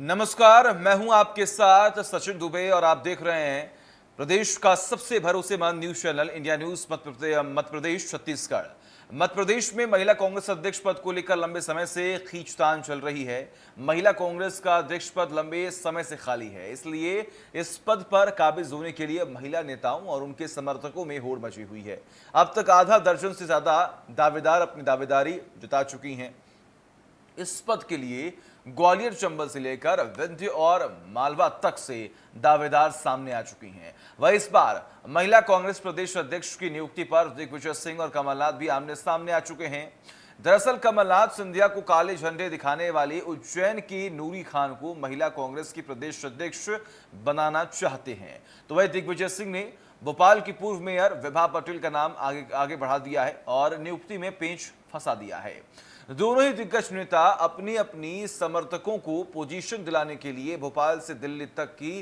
नमस्कार, मैं हूं आपके साथ सचिन दुबे और आप देख रहे हैं प्रदेश का सबसे भरोसेमंद news channel India news Madhya Pradesh Chhattisgarh. Madhya Pradesh में महिला कांग्रेस अध्यक्ष पद को लेकर लंबे समय से खींचतान चल रही है। महिला कांग्रेस का अध्यक्ष पद लंबे समय से खाली है, इसलिए इस पद पर काबिज होने के लिए महिला नेताओं और उनके समर्थकों में होड़ मची हुई है। अब तक आधा दर्जन से ज्यादा दावेदार अपनी दावेदारी जता चुकी हैं। इस पद के लिए ग्वालियर चंबल से लेकर विंध्य और मालवा तक से दावेदार सामने आ चुकी हैं। वह इस बार महिला कांग्रेस प्रदेश अध्यक्ष की नियुक्ति पर दिग्विजय सिंह और कमलनाथ भी आमने सामने आ चुके हैं। दरअसल कमलनाथ सिंधिया को काले झंडे दिखाने वाली उज्जैन की नूरी खान को महिला कांग्रेस की प्रदेश अध्यक्ष बनाना चाहते हैं, तो वह दिग्विजय सिंह ने भोपाल की पूर्व मेयर विभा पटेल का नाम आगे बढ़ा दिया है और नियुक्ति में पेंच फंसा दिया है। दोनों ही दिग्गज नेता अपनी अपनी समर्थकों को पोजीशन दिलाने के लिए भोपाल से दिल्ली तक की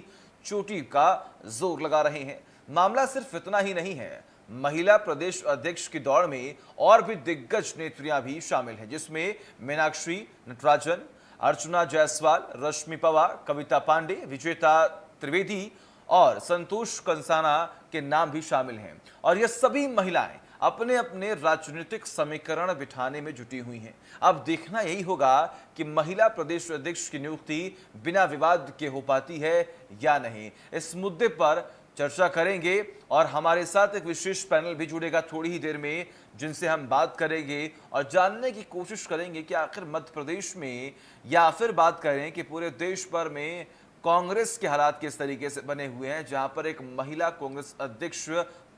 चोटी का जोर लगा रहे हैं। मामला सिर्फ इतना ही नहीं है, महिला प्रदेश अध्यक्ष की दौड़ में और भी दिग्गज नेत्रियां भी शामिल हैं, जिसमें मीनाक्षी नटराजन, अर्चना जायसवाल, रश्मि पवार, कविता पांडे, विजेता त्रिवेदी और संतोष कंसाना के नाम भी शामिल हैं। और ये सभी महिलाएं अपने अपने राजनीतिक समीकरण बिठाने में जुटी हुई हैं। अब देखना यही होगा कि महिला प्रदेश अध्यक्ष की नियुक्ति बिना विवाद के हो पाती है या नहीं। इस मुद्दे पर चर्चा करेंगे और हमारे साथ एक विशेष पैनल भी जुड़ेगा थोड़ी ही देर में, जिनसे हम बात करेंगे और जानने की कोशिश करेंगे कि आखिर मध्य प्रदेश में या फिर बात करें कि पूरे देश भर में कांग्रेस के हालात किस तरीके से बने हुए हैं, जहां पर एक महिला कांग्रेस अध्यक्ष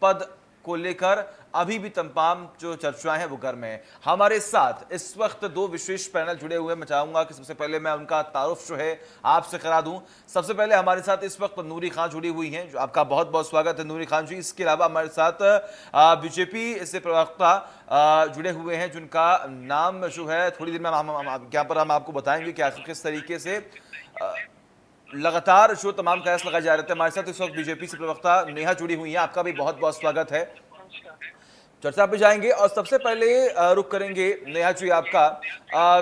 पद को लेकर अभी भी तमाम जो चर्चाएं हैं वो गर्म है। हमारे साथ इस वक्त दो विशेष पैनल जुड़े हुए हैं। मैं चाहूंगा कि सबसे पहले मैं उनका तारुफ जो है आपसे करा दूं। सबसे पहले हमारे साथ इस वक्त नूरी खान जुड़ी हुई हैं, जो आपका बहुत बहुत स्वागत है नूरी खान जी। इसके अलावा हमारे साथ बीजेपी से प्रवक्ता जुड़े हुए हैं, जिनका नाम जो है थोड़ी देर में यहाँ पर हम आपको बताएंगे कि आखिर किस तरीके से लगातार जो तमाम कयास लगाए जा रहे थे। हमारे साथ इस वक्त बीजेपी से प्रवक्ता नेहा जुड़ी हुई हैं, आपका भी बहुत बहुत स्वागत है। चर्चा पे जाएंगे और सबसे पहले रुक करेंगे नेहा जी आपका।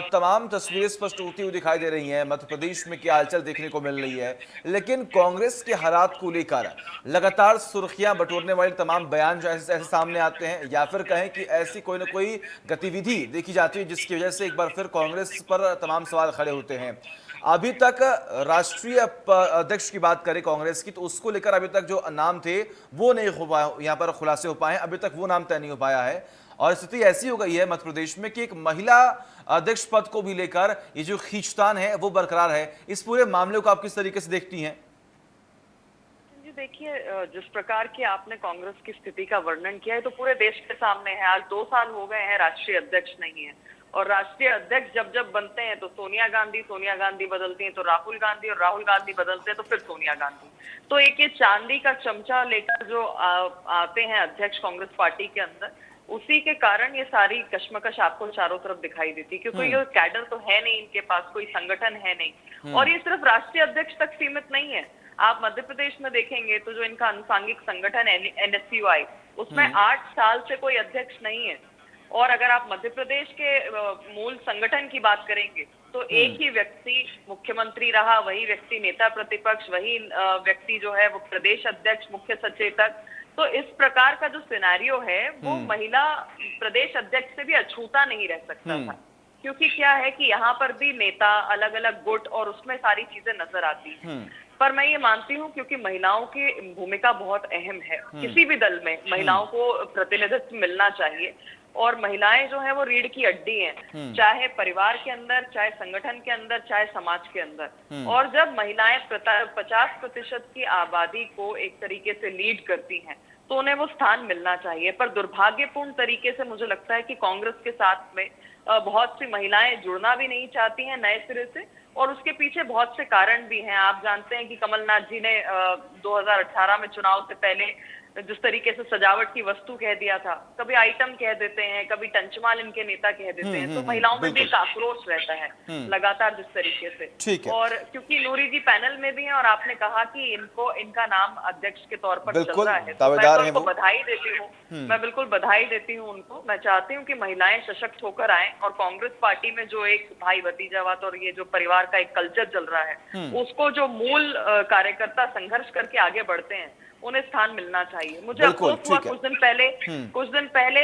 तमाम तस्वीरें स्पष्ट होती हुई दिखाई दे रही हैं, मध्य प्रदेश में क्या हलचल देखने को मिल रही है, लेकिन कांग्रेस के हालात को लेकर लगातार सुर्खियां बटोरने वाले तमाम बयान जो ऐसे सामने आते हैं, या फिर कहें कि ऐसी कोई ना कोई गतिविधि देखी जाती है जिसकी वजह से एक बार फिर कांग्रेस पर तमाम सवाल खड़े होते हैं। अभी तक राष्ट्रीय अध्यक्ष की बात करें कांग्रेस की, तो उसको लेकर अभी तक जो नाम थे वो नहीं हो पाए, यहाँ पर खुलासे हो पाए हैं, अभी तक वो नाम तय नहीं हो पाया है। और स्थिति ऐसी हो गई है मध्य प्रदेश में कि एक महिला अध्यक्ष पद को भी लेकर ये जो खींचतान है वो बरकरार है। इस पूरे मामले को आप किस तरीके से देखती हैं? देखिए, जिस प्रकार की आपने कांग्रेस की स्थिति का वर्णन किया है तो पूरे देश के सामने है। आज 2 साल हो गए हैं राष्ट्रीय अध्यक्ष नहीं है, और राष्ट्रीय अध्यक्ष जब जब बनते हैं तो सोनिया गांधी बदलती हैं, तो राहुल गांधी, और राहुल गांधी बदलते हैं तो फिर सोनिया गांधी। तो एक ये चांदी का चमचा लेकर जो आते हैं अध्यक्ष कांग्रेस पार्टी के अंदर, उसी के कारण ये सारी कश्मकश आपको चारों तरफ दिखाई देती है, क्योंकि ये कैडर तो है नहीं इनके पास, कोई संगठन है नहीं। और ये सिर्फ राष्ट्रीय अध्यक्ष तक सीमित नहीं है। आप मध्य प्रदेश में देखेंगे तो जो इनका अनुसांगिक संगठन है NSUI, उसमें 8 साल से कोई अध्यक्ष नहीं है। और अगर आप मध्य प्रदेश के मूल संगठन की बात करेंगे तो एक ही व्यक्ति मुख्यमंत्री रहा, वही व्यक्ति नेता प्रतिपक्ष, वही व्यक्ति जो है वो प्रदेश अध्यक्ष, मुख्य सचेतक। तो इस प्रकार का जो सिनेरियो है वो महिला प्रदेश अध्यक्ष से भी अछूता नहीं रह सकता था, क्योंकि क्या है कि यहाँ पर भी नेता, अलग अलग गुट और उसमें सारी चीजें नजर आती हैं। पर मैं ये मानती हूँ क्योंकि महिलाओं की भूमिका बहुत अहम है, किसी भी दल में महिलाओं को प्रतिनिधित्व मिलना चाहिए। और महिलाएं जो है वो रीढ़ की हड्डी हैं, चाहे परिवार के अंदर, चाहे संगठन के अंदर, चाहे समाज के अंदर। और जब महिलाएं 50% की आबादी को एक तरीके से लीड करती हैं तो उन्हें वो स्थान मिलना चाहिए। पर दुर्भाग्यपूर्ण तरीके से मुझे लगता है कि कांग्रेस के साथ में बहुत सी महिलाएं जुड़ना भी नहीं चाहती हैं नए सिरे से, और उसके पीछे बहुत से कारण भी हैं। आप जानते हैं कि कमलनाथ जी ने 2018 में चुनाव से पहले जिस तरीके से सजावट की वस्तु कह दिया था, कभी आइटम कह देते हैं, कभी टंचमाल इनके नेता कह देते हैं, तो महिलाओं में भी एक आक्रोश रहता है लगातार जिस तरीके से। और क्योंकि नूरी जी पैनल में भी हैं और आपने कहा कि इनका नाम अध्यक्ष के तौर पर चल रहा है, तो मैं उनको बधाई देती हूँ। मैं बिल्कुल बधाई देती हूँ उनको। मैं चाहती हूँ कि महिलाएं सशक्त होकर आए और कांग्रेस पार्टी में जो एक भाई भतीजावाद और ये जो परिवार का एक कल्चर चल रहा है, उसको जो मूल कार्यकर्ता संघर्ष करके आगे बढ़ते हैं, उन्हें स्थान मिलना चाहिए। मुझे बिल्कुल, अफसोस हुआ ठीक है। कुछ दिन पहले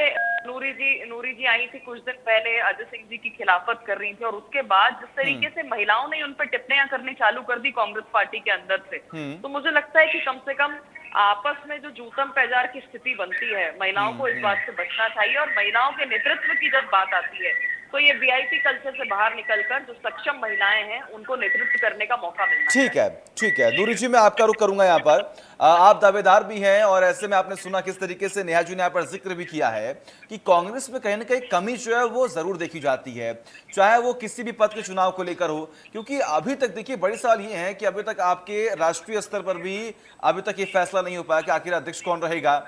नूरी जी आई थी, कुछ दिन पहले अजय सिंह जी की खिलाफत कर रही थी, और उसके बाद जिस तरीके से महिलाओं ने उन पर टिप्पणियां करनी चालू कर दी कांग्रेस पार्टी के अंदर से, तो मुझे लगता है कि कम से कम आपस में जो जूतम पैजार की स्थिति बनती है, महिलाओं को इस बात से बचना चाहिए। और महिलाओं के नेतृत्व की जब बात आती है, तो ये वीआईपी कल्चर से बाहर निकलकर जो सक्षम महिलाएं हैं, उनको नेतृत्व करने का मौका मिलना चाहिए। ठीक है नूरी जी, मैं आपका रुख करूंगा यहाँ पर। आप दावेदार भी हैं और ऐसे में आपने सुना किस तरीके से नेहा जी ने यहाँ पर जिक्र भी किया है कि कांग्रेस में कहीं ना कहीं कमी जो है वो जरूर देखी जाती है, चाहे वो किसी भी पद के चुनाव को लेकर हो। क्योंकि अभी तक देखिए बड़ी सवाल ये है कि अभी तक आपके राष्ट्रीय स्तर पर भी अभी तक ये फैसला नहीं हो पाया कि आखिर अध्यक्ष कौन रहेगा।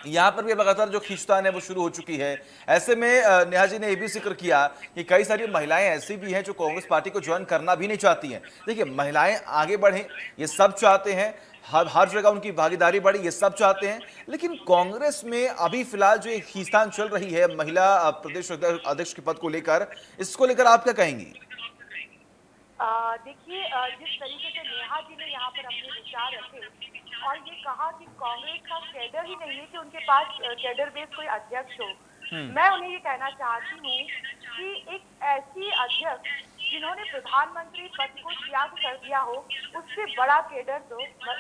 यहाँ पर भी लगातार जो खींचतान है वो शुरू हो चुकी है। ऐसे में नेहा जी ने यह भी जिक्र किया कि कई सारी महिलाएं ऐसी भी हैं जो कांग्रेस पार्टी को ज्वाइन करना भी नहीं चाहती हैं। देखिए, महिलाएं आगे बढ़ें ये सब चाहते हैं, हर जगह उनकी भागीदारी बढ़े ये सब चाहते हैं, लेकिन कांग्रेस में अभी फिलहाल जो एक खींचतान चल रही है महिला प्रदेश अध्यक्ष के पद को लेकर, इसको लेकर आप क्या कहेंगी? देखिए, जिस तरीके से नेहा जी ने यहाँ पर अपने विचार रखे और ये कहा कि कांग्रेस का कैडर ही नहीं है कि उनके पास कैडर बेस कोई अध्यक्ष हो, मैं उन्हें ये कहना चाहती हूँ कि एक ऐसी अध्यक्ष जिन्होंने प्रधानमंत्री पद को त्याग कर दिया हो, उससे बड़ा कैडर तो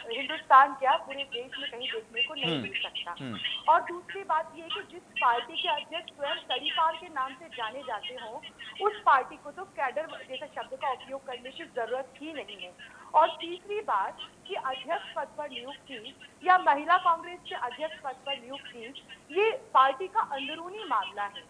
हिंदुस्तान क्या पूरे देश में कहीं देखने को नहीं मिल सकता। और दूसरी बात ये कि जिस पार्टी के अध्यक्ष स्वयं तड़ीपार के नाम से जाने जाते हों, उस पार्टी को तो कैडर जैसे शब्द का उपयोग करने की जरूरत ही नहीं है। और तीसरी बात कि अध्यक्ष पद पर नियुक्ति या महिला कांग्रेस के अध्यक्ष पद पर नियुक्ति, ये पार्टी का अंदरूनी मामला है।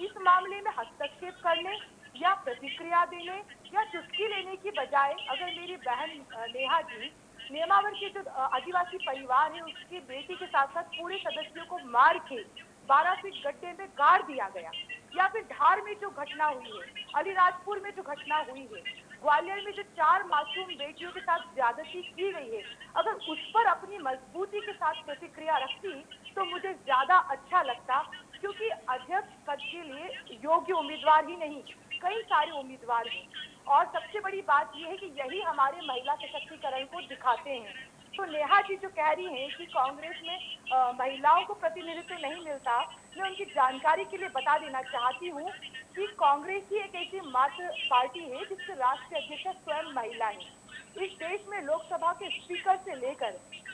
इस मामले में हस्तक्षेप करने या प्रतिक्रिया देने या चुटकी लेने की बजाय अगर मेरी बहन नेहा जी, नेमावर के जो आदिवासी परिवार है उसकी बेटी के साथ साथ पूरे सदस्यों को मार के 12 फीट गड्ढे में गाड़ दिया गया, या फिर धार में जो घटना हुई है, अलीराजपुर में जो घटना हुई है, ग्वालियर में जो 4 मासूम बेटियों के साथ ज्यादती की गई है, अगर उस पर अपनी मजबूती के साथ प्रतिक्रिया रखती तो मुझे ज्यादा अच्छा लगता। क्योंकि अध्यक्ष पद के लिए योग्य उम्मीदवार ही नहीं, कई सारे उम्मीदवार हैं। और सबसे बड़ी बात यह है कि यही हमारे महिला सशक्तिकरण को दिखाते हैं। तो नेहा जी जो कह रही हैं कि कांग्रेस में महिलाओं को प्रतिनिधित्व नहीं मिलता, मैं उनकी जानकारी के लिए बता देना चाहती हूँ कि कांग्रेस ही एक ऐसी मात्र पार्टी है जिसके राष्ट्रीय अध्यक्ष स्वयं महिला है। इस देश में लोकसभा के स्पीकर से लेकर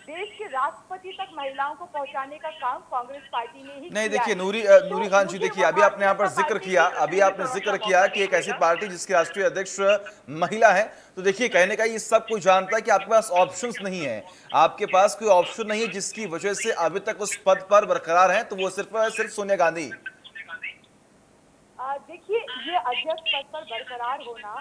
देश के राष्ट्रपति तक महिलाओं को पहुंचाने का काम कांग्रेस पार्टी ने ही नहीं, किया देखिए है। नूरी खान जी, देखिए अभी आपने यहाँ पर जिक्र किया कि एक ऐसी पार्टी जिसके राष्ट्रीय अध्यक्ष महिला है, तो देखिए कहने का ये सब कोई जानता है कि आपके पास ऑप्शंस नहीं है, आपके पास कोई ऑप्शन नहीं है जिसकी वजह से अभी तक उस पद पर बरकरार है, तो वो सिर्फ सोनिया गांधी। देखिए, ये अध्यक्ष पद पर बरकरार होना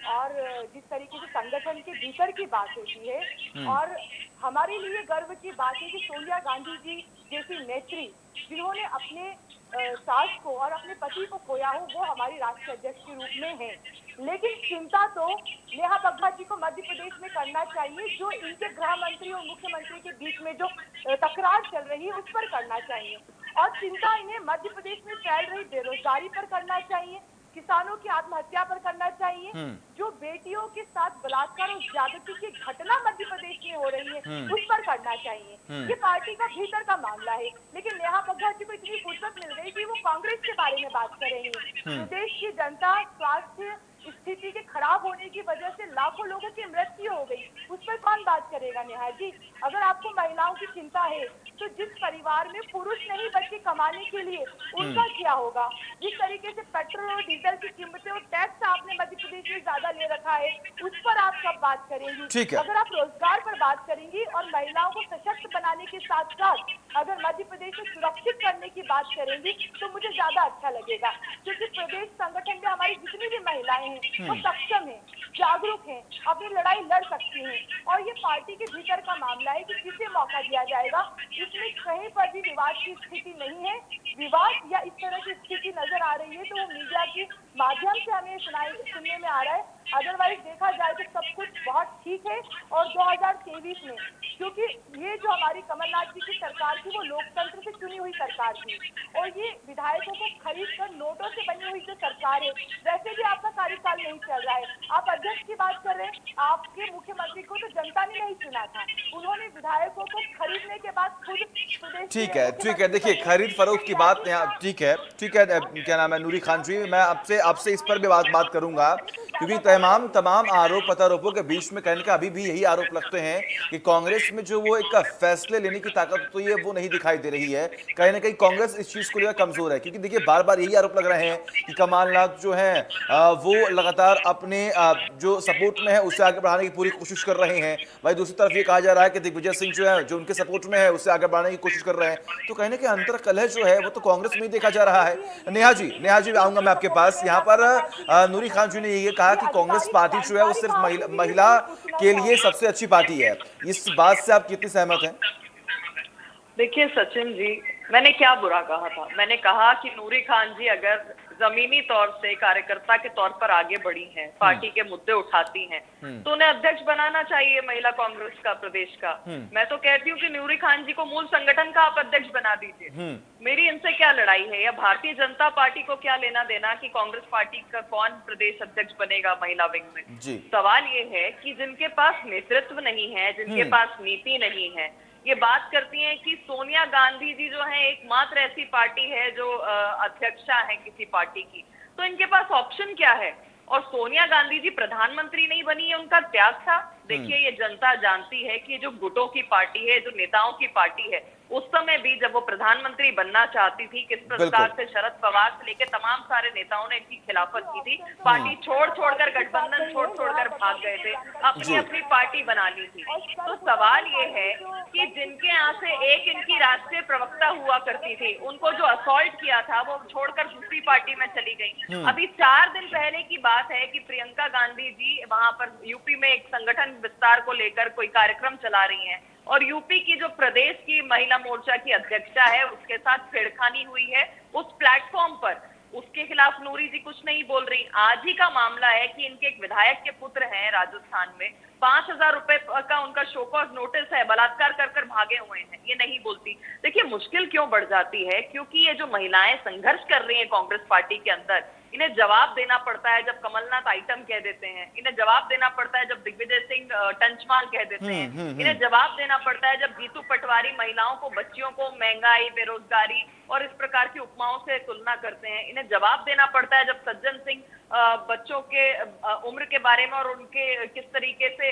और जिस तरीके से संगठन के भीतर की बात होती है, और हमारे लिए गर्व की बात है कि सोनिया गांधी जी जैसी नेत्री जिन्होंने अपने सास को और अपने पति को खोया हो, वो हमारी राष्ट्रीय अध्यक्ष के रूप में है। लेकिन चिंता तो नेहा बग्गा जी को मध्य प्रदेश में करना चाहिए, जो इनके गृह मंत्री और मुख्यमंत्री के बीच में जो तकरार चल रही है उस पर करना चाहिए। और चिंता इन्हें मध्य प्रदेश में फैल रही बेरोजगारी पर करना चाहिए, किसानों की आत्महत्या पर करना चाहिए, जो बेटियों के साथ बलात्कार और ज्यादती की घटना मध्य प्रदेश में हो रही है उस पर करना चाहिए। ये पार्टी का भीतर का मामला है। लेकिन नेहा बग्गा जी को इतनी फुर्सत मिल गई कि वो कांग्रेस के बारे में बात कर रही है। प्रदेश की जनता स्वास्थ्य स्थिति के खराब होने की वजह से लाखों लोगों की मृत्यु हो गई, उस पर कौन बात करेगा नेहा जी? अगर आपको महिलाओं की चिंता है तो जिस परिवार में पुरुष नहीं बच्चे कमाने के लिए, उनका क्या होगा? जिस तरीके से पेट्रोल और डीजल की कीमतें और टैक्स आपने मध्य प्रदेश में ज्यादा ले रखा है, उस पर आप कब बात करेंगी? अगर आप रोजगार पर बात करेंगी और महिलाओं को सशक्त बनाने के साथ साथ अगर मध्य प्रदेश को सुरक्षित करने की बात करेंगी तो मुझे ज्यादा अच्छा लगेगा। क्योंकि प्रदेश संगठन में हमारी जितनी भी महिलाएं हैं वो सक्षम है, जागरूक हैं, अपनी लड़ाई लड़ सकती हैं। और ये पार्टी के भीतर का मामला है कि किसे मौका दिया जाएगा। इसमें कहीं पर भी विवाद की स्थिति नहीं है। विवाद या इस तरह की स्थिति नजर आ रही है तो वो मीडिया की माध्यम से हमें सुनने में आ रहा है। अदरवाइज देखा जाए तो सब कुछ बहुत ठीक है। और 2023 में, क्योंकि ये जो हमारी कमलनाथ जी की सरकार थी वो लोकतंत्र से चुनी हुई सरकार थी, और ये विधायकों को खरीद कर नोटों से बनी हुई जो सरकार है, वैसे भी आपका कार्यकाल नहीं चल रहा है। आप अध्यक्ष की बात कर रहे हैं, आपके मुख्यमंत्री को तो जनता ने नहीं चुना था, उन्होंने विधायकों को खरीदने के बाद खुद प्रदेश ठीक है, देखिए खरीद फरोख्त की बात यहाँ ठीक है, क्या नाम है नूरी खान जी, मैं आपसे इस पर भी बात करूंगा, क्योंकि तमाम आरोप प्रत्यारोपों के बीच में कहने का अभी भी यही आरोप लगते हैं कि कांग्रेस में जो वो एक फैसले लेने की ताकत तो ये वो नहीं दिखाई दे रही है। कहीं ना कहीं कांग्रेस इस चीज को लेकर कमजोर है, क्योंकि देखिए बार बार यही आरोप लग रहे हैं कि कमलनाथ जो है वो लगातार अपने जो सपोर्ट में है उसे आगे बढ़ाने की पूरी कोशिश कर रहे हैं। वहीं दूसरी तरफ ये कहा जा रहा है कि दिग्विजय सिंह जो है जो उनके सपोर्ट में है उससे आगे बढ़ाने की कोशिश कर रहे हैं। तो कहने के अंतर कलह जो है वो तो कांग्रेस में ही देखा जा रहा है। नेहा जी आऊंगा मैं आपके पास। यहाँ पर नूरी खान जी ने ये कहा कि कांग्रेस पार्टी जो है वो सिर्फ महिला के लिए सबसे अच्छी पार्टी है। इस बात से आप कितनी सहमत हैं? देखिए सचिन जी, मैंने क्या बुरा कहा था? मैंने कहा कि नूरी खान जी अगर जमीनी तौर से कार्यकर्ता के तौर पर आगे बढ़ी हैं, पार्टी के मुद्दे उठाती हैं, तो उन्हें अध्यक्ष बनाना चाहिए महिला कांग्रेस का प्रदेश का। मैं तो कहती हूँ कि नूरी खान जी को मूल संगठन का आप अध्यक्ष बना दीजिए। मेरी इनसे क्या लड़ाई है, या भारतीय जनता पार्टी को क्या लेना देना कि कांग्रेस पार्टी का कौन प्रदेश अध्यक्ष बनेगा महिला विंग में। सवाल ये है कि जिनके पास नेतृत्व नहीं है, जिनके पास नीति नहीं है, ये बात करती हैं कि सोनिया गांधी जी जो है एकमात्र ऐसी पार्टी है जो अध्यक्षा है किसी पार्टी की, तो इनके पास ऑप्शन क्या है? और सोनिया गांधी जी प्रधानमंत्री नहीं बनी, है उनका त्याग था। देखिए ये जनता जानती है कि जो गुटों की पार्टी है, जो नेताओं की पार्टी है, उस समय भी जब वो प्रधानमंत्री बनना चाहती थी, किस प्रकार से शरद पवार से लेकर तमाम सारे नेताओं ने इनकी खिलाफत की थी। पार्टी छोड़कर गठबंधन छोड़कर भाग गए थे, अपनी पार्टी बना ली थी। तो सवाल ये है कि जिनके यहाँ से एक इनकी राष्ट्रीय प्रवक्ता हुआ करती थी, उनको जो असॉल्ट किया था वो छोड़कर दूसरी पार्टी में चली गई। अभी 4 दिन पहले की बात है कि प्रियंका गांधी जी वहां पर यूपी में एक संगठन विस्तार को लेकर कोई कार्यक्रम चला रही हैं, और यूपी की जो प्रदेश की महिला मोर्चा की अध्यक्षा है उसके साथ छेड़खानी हुई है उस प्लेटफॉर्म पर। उसके खिलाफ नूरी जी कुछ नहीं बोल रही। आज ही का मामला है कि इनके एक विधायक के पुत्र हैं राजस्थान में, 5,000 रुपए का उनका शो कॉज नोटिस है, बलात्कार कर भागे हुए हैं, ये नहीं बोलती। देखिए मुश्किल क्यों बढ़ जाती है, क्योंकि ये जो महिलाएं संघर्ष कर रही हैं कांग्रेस पार्टी के अंदर, इन्हें जवाब देना पड़ता है जब कमलनाथ आइटम कह देते हैं, इन्हें जवाब देना पड़ता है जब दिग्विजय सिंह टंचमाल कह देते हैं, इन्हें जवाब देना पड़ता है जब जीतू पटवारी महिलाओं को, बच्चियों को महंगाई, बेरोजगारी और इस प्रकार की उपमाओं से तुलना करते हैं, इन्हें जवाब देना पड़ता है जब सज्जन सिंह बच्चों के उम्र के बारे में और उनके किस तरीके से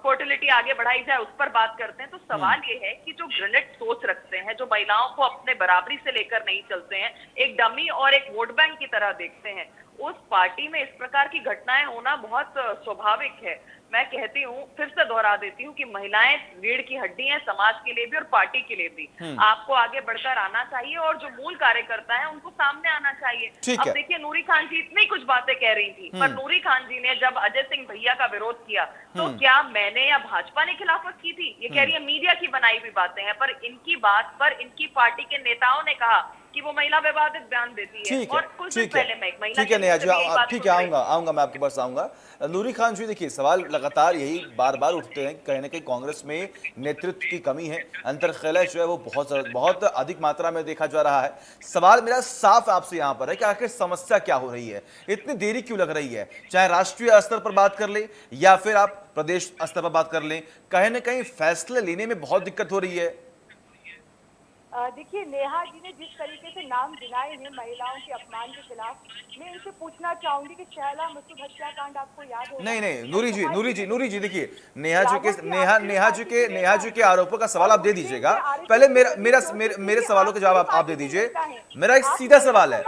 फर्टिलिटी आगे बढ़ाई जाए उस पर बात करते हैं। तो सवाल ये है कि जो ग्रेनेड सोच रखते हैं, जो महिलाओं को अपने बराबरी से लेकर नहीं चलते हैं, एक डमी और एक वोट बैंक की तरह देखते हैं, उस पार्टी में इस प्रकार की घटनाएं होना बहुत स्वाभाविक है। मैं कहती हूँ, फिर से दोहरा देती हूँ कि महिलाएं रीढ़ की हड्डी हैं समाज के लिए भी और पार्टी के लिए भी। आपको आगे बढ़कर आना चाहिए और जो मूल कार्यकर्ता है उनको सामने आना चाहिए। अब देखिए नूरी खान जी इतनी कुछ बातें कह रही थी, पर नूरी खान जी ने जब अजय सिंह भैया का विरोध किया तो क्या मैंने या भाजपा ने खिलाफत की थी? ये कह रही है मीडिया की बनाई हुई बातें हैं, पर इनकी बात पर इनकी पार्टी के नेताओं ने कहा कि वो महिला विवादित बयान देती है। और कुछ दिन पहले मैं एक महिला, ठीक है नेहा जी, ठीक है आऊंगा मैं आपके पास आऊंगा। नूरी खान जी देखिए सवाल लगातार यही बार बार उठते हैं, कहीं ना कहीं कांग्रेस में नेतृत्व की कमी है, अंतर्खला जो है वो बहुत अधिक मात्रा में देखा जा रहा है। सवाल मेरा साफ आपसे यहाँ पर है कि आखिर समस्या क्या हो रही है, इतनी देरी क्यों लग रही है? चाहे राष्ट्रीय स्तर पर बात कर ले या फिर आप प्रदेश स्तर पर बात कर लें, कहीं ना कहीं फैसले लेने में बहुत दिक्कत हो रही है। देखिए नेहा जी ने जिस तरीके से नाम गिनाए हैं महिलाओं के अपमान के खिलाफ, मैं इनसे पूछना चाहूंगी कि शहला मसूद हत्याकांड आपको याद होगा? नहीं नूरी जी देखिए नेहा जी के आरोपों का सवाल आप दे दीजिएगा। पहले मेरे सवालों के जवाब आप दे दीजिए। मेरा एक सीधा सवाल है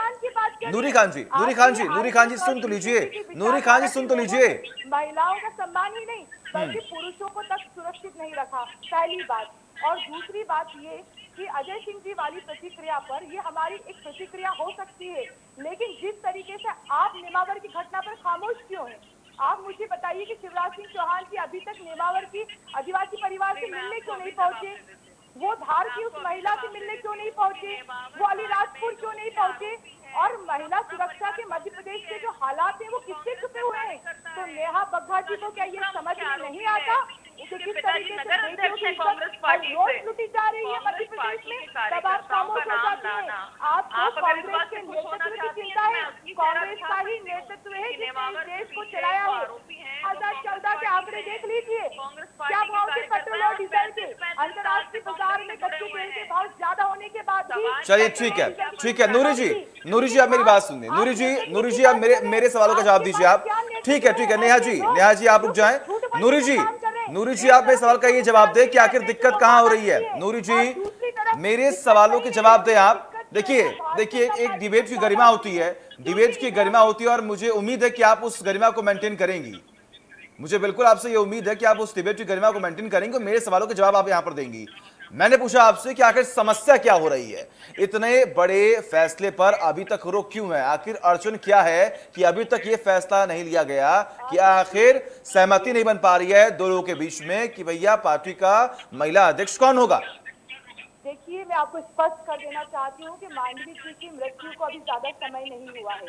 नूरी खान जी सुन तो लीजिए, नूरी खान जी सुन तो लीजिए। महिलाओं का सम्मान ही नहीं बल्कि पुरुषों को तक सुरक्षित नहीं रखा, पहली बात। और दूसरी बात ये कि अजय सिंह जी वाली प्रतिक्रिया पर ये हमारी एक प्रतिक्रिया हो सकती है, लेकिन जिस तरीके से आप नेमावर की घटना पर खामोश क्यों हैं? आप मुझे बताइए कि शिवराज सिंह चौहान जी अभी तक नेमावर की आदिवासी परिवार से मिलने क्यों नहीं पहुंचे? वो धार की उस महिला से मिलने क्यों नहीं पहुंचे, वो अलीराजपुर क्यों नहीं पहुंचे, और महिला सुरक्षा के मध्य प्रदेश के जो हालात हैं वो किससे छुपे हुए हैं। तो नेहा बग्गा जी को क्या ये समझ में नहीं आता कि किस तरीके से बेटियों की इज्जत हर रोज लुटी जा रही है मध्य प्रदेश में, तब आप खामोश हो जाती हैं। आपको कांग्रेस के नेतृत्व की चिंता है, कांग्रेस का ही नेतृत्व है जिसने इस देश को चलाया है। आजाद चौदह के आंकड़े देख लीजिए, क्या भाव थे पेट्रोल और डीजल के, अंतर्राष्ट्रीय बाजार में कच्चे तेल के भाव ज्यादा होने के बाद भी। चलिए ठीक है नूरी जी आप मेरी बात सुनिए। नूरी जी आप मेरे सवालों का जवाब दीजिए आप। ठीक है नेहा जी आप रुक जाएं। नूरी जी आप मेरे सवाल का ये जवाब दें कि आखिर दिक्कत कहां हो रही है। नूरी जी मेरे सवालों के जवाब दें आप। देखिए एक डिबेट की गरिमा होती है, और मुझे उम्मीद है कि आप उस गरिमा को मेंटेन करेंगी। मुझे बिल्कुल आपसे ये उम्मीद है कि आप उस डिबेट की गरिमा को मेंटेन करेंगे, मेरे सवालों के जवाब आप यहां पर देंगी। मैंने पूछा आपसे कि आखिर समस्या क्या हो रही है, इतने बड़े फैसले पर अभी तक रोक क्यों है, आखिर अड़चन क्या है कि अभी तक ये फैसला नहीं लिया गया, कि आखिर सहमति नहीं बन पा रही है दो लोगों के बीच में कि भैया पार्टी का महिला अध्यक्ष कौन होगा। देखिए, मैं आपको स्पष्ट कर देना चाहती हूँ कि मांडवी जी की मृत्यु को अभी ज्यादा समय नहीं हुआ है।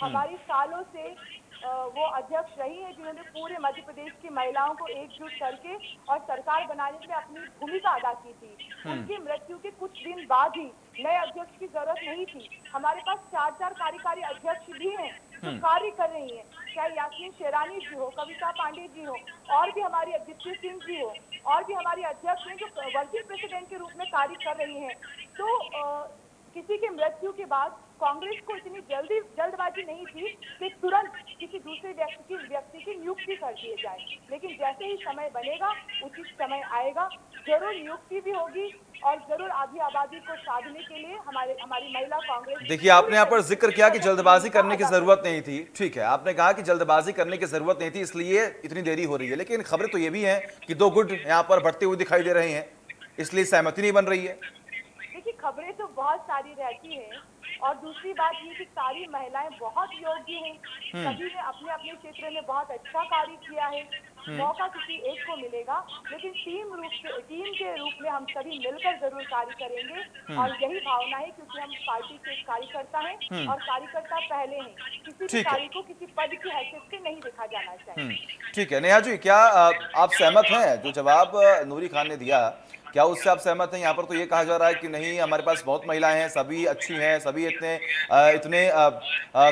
हमारी सालों से वो अध्यक्ष रही है जिन्होंने पूरे मध्य प्रदेश की महिलाओं को एकजुट करके और सरकार बनाने में अपनी भूमिका अदा की थी। उनकी मृत्यु के कुछ दिन बाद ही नए अध्यक्ष की जरूरत नहीं थी। हमारे पास 4 कार्यकारी अध्यक्ष भी हैं जो कार्य कर रही हैं, चाहे यास्मीन शेरानी जी हो, कविता पांडे जी हो, और भी हमारी दीप्ति सिंह जी हो, और भी हमारी अध्यक्ष हैं जो वर्किंग प्रेसिडेंट के रूप में कार्य कर रही हैं। तो किसी की मृत्यु के बाद कांग्रेस को इतनी जल्दबाजी नहीं थी कि तुरंत किसी दूसरे व्यक्ति की नियुक्ति कर दिए जाए, लेकिन जैसे ही समय बनेगा उचित समय आएगा, जरूर नियुक्ति भी होगी और जरूर आधी आबादी को साधने के लिए हमारी महिला कांग्रेस। देखिए आपने यहाँ पर जिक्र किया कि जल्दबाजी करने की जरूरत नहीं थी, ठीक है, आपने कहा कि जल्दबाजी करने की जरूरत नहीं थी इसलिए इतनी देरी हो रही है, लेकिन खबरें तो ये भी हैं कि दो गुट यहाँ पर बढ़ते हुए दिखाई दे रहे हैं, इसलिए सहमति नहीं बन रही है। देखिए, खबरें तो बहुत सारी रहती हैं, और दूसरी बात ये कि सारी महिलाएं बहुत योग्य हैं, सभी ने अपने अपने क्षेत्र में बहुत अच्छा कार्य किया है। मौका किसी एक को मिलेगा, लेकिन टीम के रूप में हम सभी मिलकर जरूर कार्य करेंगे, और यही भावना है क्योंकि हम पार्टी के कार्यकर्ता हैं और कार्यकर्ता पहले हैं। किसी भी कार्य को किसी पद की हैसियत से नहीं देखा जाना चाहिए। ठीक है नेहा जी, क्या आप सहमत हैं जो जवाब नूरी खान ने दिया, क्या उससे आप सहमत हैं? यहाँ पर तो ये कहा जा रहा है कि नहीं, हमारे पास बहुत महिलाएं हैं, सभी अच्छी हैं, सभी इतने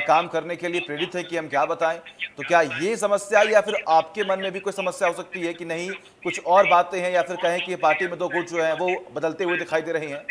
काम करने के लिए प्रेरित है कि हम क्या बताएं। तो क्या ये समस्या, या फिर आपके मन में भी कोई समस्या हो सकती है कि नहीं कुछ और बातें हैं, या फिर कहें कि पार्टी में दो गुट जो हैं वो बदलते हुए दिखाई दे रहे हैं?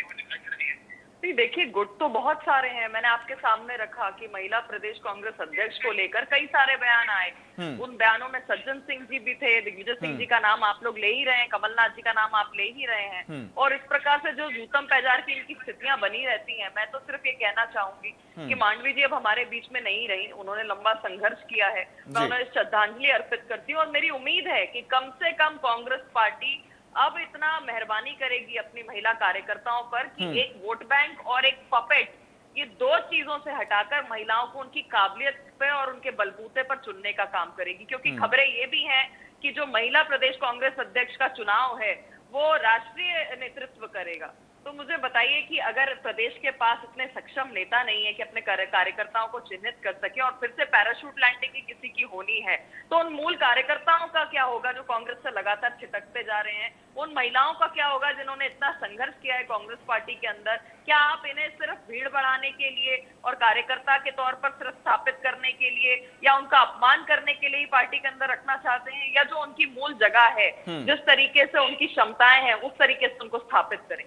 देखिए, गुट तो बहुत सारे हैं। मैंने आपके सामने रखा कि महिला प्रदेश कांग्रेस अध्यक्ष को लेकर कई सारे बयान आए। उन बयानों में सज्जन सिंह जी भी थे, दिग्विजय सिंह जी का नाम आप लोग ले ही रहे हैं, कमलनाथ जी का नाम आप ले ही रहे हैं, और इस प्रकार से जो जूतम पैजार की इनकी स्थितियां बनी रहती हैं। मैं तो सिर्फ ये कहना चाहूंगी कि मांडवी जी अब हमारे बीच में नहीं रही, उन्होंने लंबा संघर्ष किया है, मैं उन्हें श्रद्धांजलि अर्पित करती हूँ, और मेरी उम्मीद है कि कम से कम कांग्रेस पार्टी अब इतना मेहरबानी करेगी अपनी महिला कार्यकर्ताओं पर कि एक वोट बैंक और एक पपेट, ये दो चीजों से हटाकर महिलाओं को उनकी काबिलियत पे और उनके बलबूते पर चुनने का काम करेगी। क्योंकि खबरें ये भी हैं कि जो महिला प्रदेश कांग्रेस अध्यक्ष का चुनाव है वो राष्ट्रीय नेतृत्व करेगा। तो मुझे बताइए कि अगर प्रदेश के पास इतने सक्षम नेता नहीं है कि अपने कार्यकर्ताओं को चिन्हित कर सके, और फिर से पैराशूट लैंडिंग की किसी की होनी है, तो उन मूल कार्यकर्ताओं का क्या होगा जो कांग्रेस से लगातार छिटकते जा रहे हैं? उन महिलाओं का क्या होगा जिन्होंने इतना संघर्ष किया है कांग्रेस पार्टी के अंदर? क्या आप इन्हें सिर्फ भीड़ बढ़ाने के लिए और कार्यकर्ता के तौर पर सिर्फ स्थापित करने के लिए या उनका अपमान करने के लिए ही पार्टी के अंदर रखना चाहते हैं, या जो उनकी मूल जगह है, जिस तरीके से उनकी क्षमताएं हैं, उस तरीके से उनको स्थापित करें?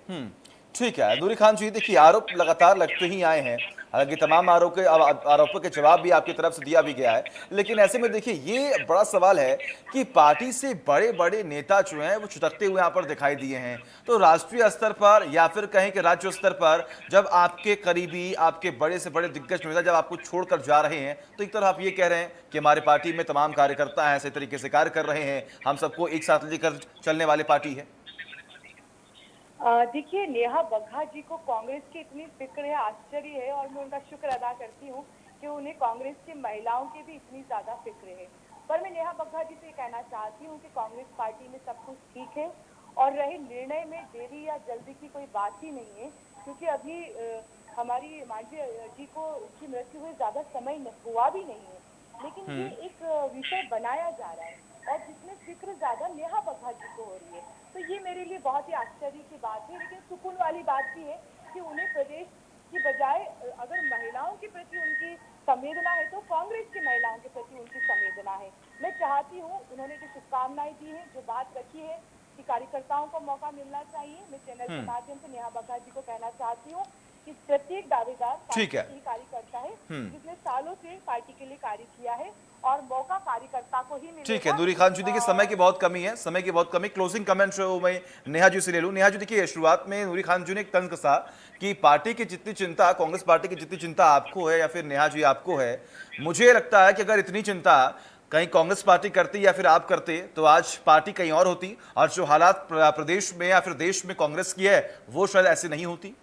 ठीक है नूरी खान जी, देखिए आरोप लगातार लगते ही आए हैं, हालांकि तमाम आरोपों के जवाब भी आपकी तरफ से दिया भी गया है, लेकिन ऐसे में देखिए ये बड़ा सवाल है कि पार्टी से बड़े बड़े नेता जो हैं वो छिटकते हुए यहाँ पर दिखाई दिए हैं। तो राष्ट्रीय स्तर पर या फिर कहें कि राज्य स्तर पर जब आपके करीबी, आपके बड़े से बड़े दिग्गज नेता जब आपको छोड़कर जा रहे हैं, तो एक तरफ आप ये कह रहे हैं कि हमारे पार्टी में तमाम कार्यकर्ता हैं, सही तरीके से कार्य कर रहे हैं, हम सबको एक साथ लेकर चलने वाली पार्टी है। देखिए, नेहा बग्गा जी को कांग्रेस की इतनी फिक्र है, आश्चर्य है, और मैं उनका शुक्र अदा करती हूँ कि उन्हें कांग्रेस की महिलाओं की भी इतनी ज्यादा फिक्र है। पर मैं नेहा बग्गा जी से कहना चाहती हूँ कि कांग्रेस पार्टी में सब कुछ ठीक है, और रहे निर्णय में देरी या जल्दी की कोई बात ही नहीं है, क्योंकि अभी हमारी मांझी जी को की मृत्यु हुए ज्यादा समय हुआ भी नहीं है, लेकिन ये एक विषय बनाया जा रहा है और जिसमें फिक्र ज्यादा नेहा बग्गा जी को हो रही है। तो ये मेरे लिए बहुत ही आश्चर्य की बात है, लेकिन सुकून वाली बात भी है कि उन्हें प्रदेश की बजाय अगर महिलाओं के प्रति उनकी संवेदना है तो कांग्रेस की महिलाओं के प्रति उनकी संवेदना है। मैं चाहती हूँ, उन्होंने जो शुभकामनाएं दी है, जो बात रखी है कि कार्यकर्ताओं को मौका मिलना चाहिए, मैं चैनल के माध्यम से नेहा बग्गा जी को कहना चाहती हूँ कि प्रत्येक दावेदार ठीक है। पार्टी के कार्यकर्ता है जिसने सालों से पार्टी के लिए कार्य किया है और मौका कार्यकर्ता को ही मिलेगा। ठीक है नूरी खान जी, देखिए समय की बहुत कमी है, समय की बहुत कमी। क्लोजिंग कमेंट जो मैं नेहा जी से ले लूं। नेहा जी देखिए, शुरुआत में नूरी खान जी ने एक तंज कसा कि पार्टी की जितनी चिंता, कांग्रेस पार्टी की जितनी चिंता आपको है या फिर नेहा जी आपको है, मुझे लगता है कि अगर इतनी चिंता कहीं कांग्रेस पार्टी करती या फिर आप करते तो आज पार्टी कहीं और होती और जो हालात प्रदेश में या फिर देश में कांग्रेस की है वो शायद ऐसी नहीं होती।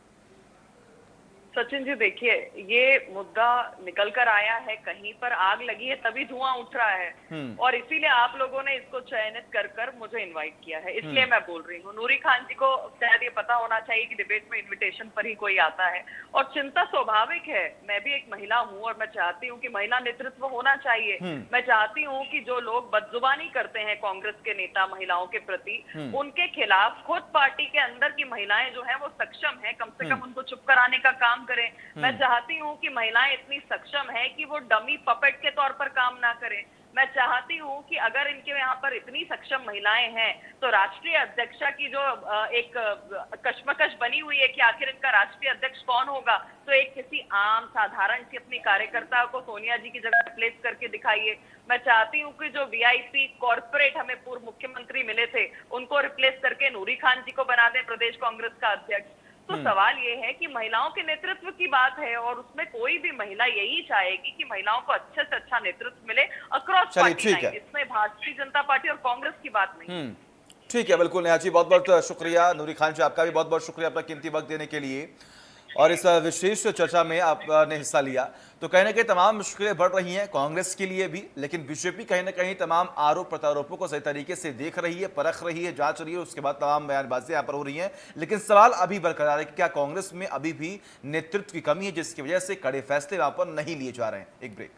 सचिन जी देखिए, ये मुद्दा निकल कर आया है, कहीं पर आग लगी है तभी धुआं उठ रहा है और इसीलिए आप लोगों ने इसको चयनित कर कर मुझे इनवाइट किया है, इसलिए मैं बोल रही हूँ। नूरी खान जी को शायद ये पता होना चाहिए कि डिबेट में इनविटेशन पर ही कोई आता है और चिंता स्वाभाविक है। मैं भी एक महिला हूँ और मैं चाहती हूँ कि महिला नेतृत्व होना चाहिए। मैं चाहती हूँ कि जो लोग बदजुबानी करते हैं कांग्रेस के नेता महिलाओं के प्रति, उनके खिलाफ खुद पार्टी के अंदर की महिलाएं जो है वो सक्षम है, कम से कम उनको चुप कराने का काम करें। मैं चाहती हूँ कि महिलाएं इतनी सक्षम है कि वो डमी पपेट के तौर पर काम ना करें। मैं चाहती हूँ कि अगर इनके यहाँ पर इतनी सक्षम महिलाएं हैं तो राष्ट्रीय अध्यक्षा की जो एक कश्मकश बनी हुई है कि आखिर इनका राष्ट्रीय अध्यक्ष कौन होगा, तो एक किसी आम साधारण सी अपनी कार्यकर्ता को सोनिया जी की जगह रिप्लेस करके दिखाइए। मैं चाहती हूँ कि जो वीआईपी कॉर्पोरेट हमें पूर्व मुख्यमंत्री मिले थे उनको रिप्लेस करके नूरी खान जी को बना दें प्रदेश कांग्रेस का अध्यक्ष। तो सवाल ये है कि महिलाओं के नेतृत्व की बात है और उसमें कोई भी महिला यही चाहेगी कि महिलाओं को अच्छे से अच्छा नेतृत्व मिले अक्रॉस पार्टी लाइन। इसमें भारतीय जनता पार्टी और कांग्रेस की बात नहीं। ठीक है, बिल्कुल नेहा जी, बहुत बहुत शुक्रिया। नूरी खान जी आपका भी बहुत बहुत शुक्रिया अपना कीमती वक्त देने के लिए और इस विशेष चर्चा में आपने हिस्सा लिया। तो कहीं ना कहीं तमाम मुश्किलें बढ़ रही हैं कांग्रेस के लिए भी, लेकिन बीजेपी कहीं ना कहीं तमाम आरोप प्रत्यारोपों को सही तरीके से देख रही है, परख रही है, जांच रही है, उसके बाद तमाम बयानबाजी यहाँ पर हो रही हैं। लेकिन सवाल अभी बरकरार है कि क्या कांग्रेस में अभी भी नेतृत्व की कमी है जिसकी वजह से कड़े फैसले वहां पर नहीं लिए जा रहे हैं। एक ब्रेक।